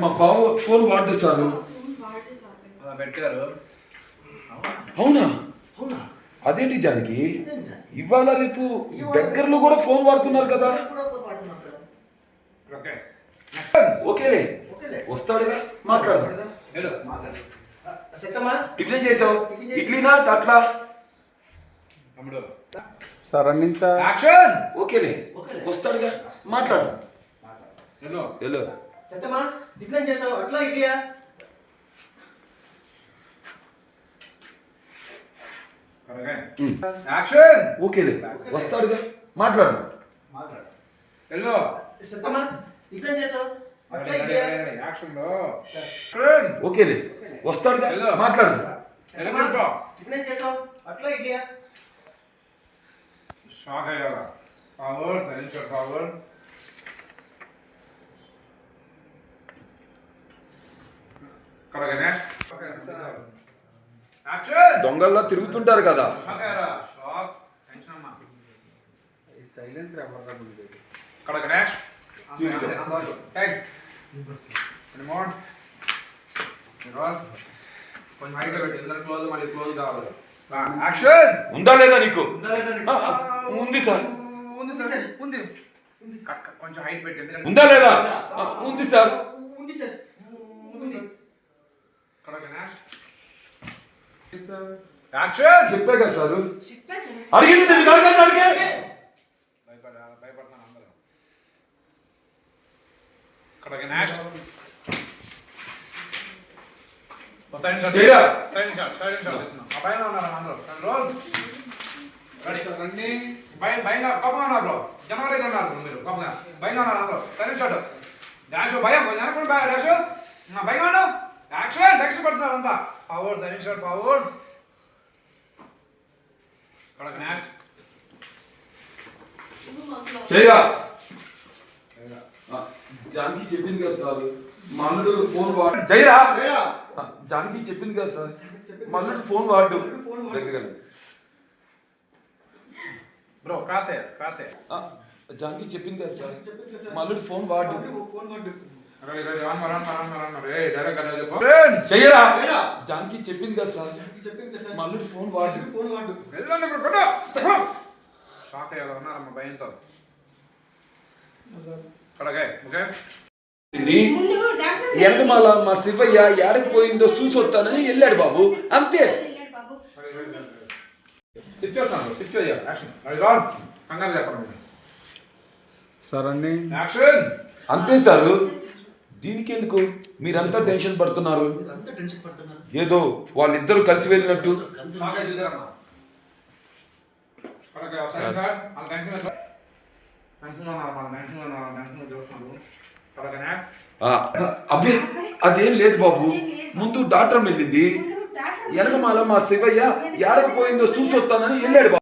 మా బావ ఫోన్ వాడుతారు అలా పెట్టారు. అవునా అదేంటి జానికి ఇవాళ రేపు దగ్గరలో కూడా ఫోన్ వాడుతున్నారు కదా. ఓకేలే వస్తాడుగా మాట్లాడు. టిఫిన్ చేసావు? ఇడ్లీనా అట్లా? Sir running sir. ఓకేలే వస్తాడుగా మాట్లాడు. హలో సత్యమా టిఫిన్ చేసావు? అట్లా ఇడ్లీయా? ఓకేలే వస్తాడుగా మాట్లాడు. హలో సత్యమా టిఫిన్ చేసావు? అట్లా ఇడ్లీయా? ఓకేలే వస్తాడుగా మాట్లాడు. టిఫిన్ చేసావు? అట్లా ఇడ్లీయా? షాక్ అయ్యారా? Forward silence forward. Correct next. Action. దొంగల్లా తిరుగుతుంటారు కదా. షాక్ అయ్యారా? షాక్ టెన్షన్ అమ్మా. సైలెన్స్ రావడం ఉంది. Correct next. టెక్. రిమోట్. నిరోల్. కొంచెం హైట్ పెట్టి ఇందర్ క్లోజ్ మళ్ళీ క్లోజ్ కావాలి. యాక్షన్. ఉందా లేదా నీకు? ఉంది సార్. ఉంది సార్. ఉంది. కొంచెం హైట్ పెట్టి ఎందుకంటే ఉందా లేదా? ఉంది సార్. ఉంది సార్. ఉంది. Correct next. Sir action. చెప్పే కదా సార్. అడిగింది నేను అడిగే. భయపడతాను అందరూ. Correct next. Silence shot. చేయరా? Silence shot. సైలెన్స్ షాట్ తీసుకున్నాం. ఆ పైన ఉన్నారు అందరూ. రోల్. రెడీ. రన్నింగ్. భయంగా కోపంగా ఉన్నారు బ్రో. జనవరిగా ఉన్నారు మీరు కోపంగా. భయంగా ఉన్నారు అందరూ. Silence shot. డాష్ భయం. అనుకోండి భయం డాష్. భయంగా ఉన్నావు. యాక్షన్. టెక్స్ట్ పడుతున్నారు అంతా. Forward silence shot forward. Correct next. చేయరా? జానకి చెప్పింది కదా సార్ మల్లుడు ఫోన్ వాడు. జైరా జానకి చెప్పింది కదా సార్ మల్లుడు ఫోన్ వాడు. దగ్గర బ్రో క్రాస్ అయ్యా క్రాస్ అయ్యా. జానకి చెప్పింది కదా సార్ మల్లుడు ఫోన్ వాడు. చెయ్యరా? జానకి చెప్పింది కదా సార్ మల్లుడు ఫోన్ వాడు. షాక్ అయ్యాలి ఉన్నారమ్మ భయంతో. కడగా ఓకే. వెనక మా శివయ్య ఏడకి పోయిందో చూసి వస్తానని వెళ్ళాడు బాబు అంతే. Sir running. యాక్షన్. అంతే సారు. దీనికి ఎందుకు మీరంతా టెన్షన్ పడుతున్నారు? ఏదో వాళ్ళిద్దరూ కలిసి వెళ్ళినట్టు. అబ్బే అదేం లేదు బాబు. ముందు డాక్టర్ వెళ్ళింది వెనకమాల మా శివయ్య ఏడకపోయిందో చూసి వస్తానని వెళ్ళాడు బాబు.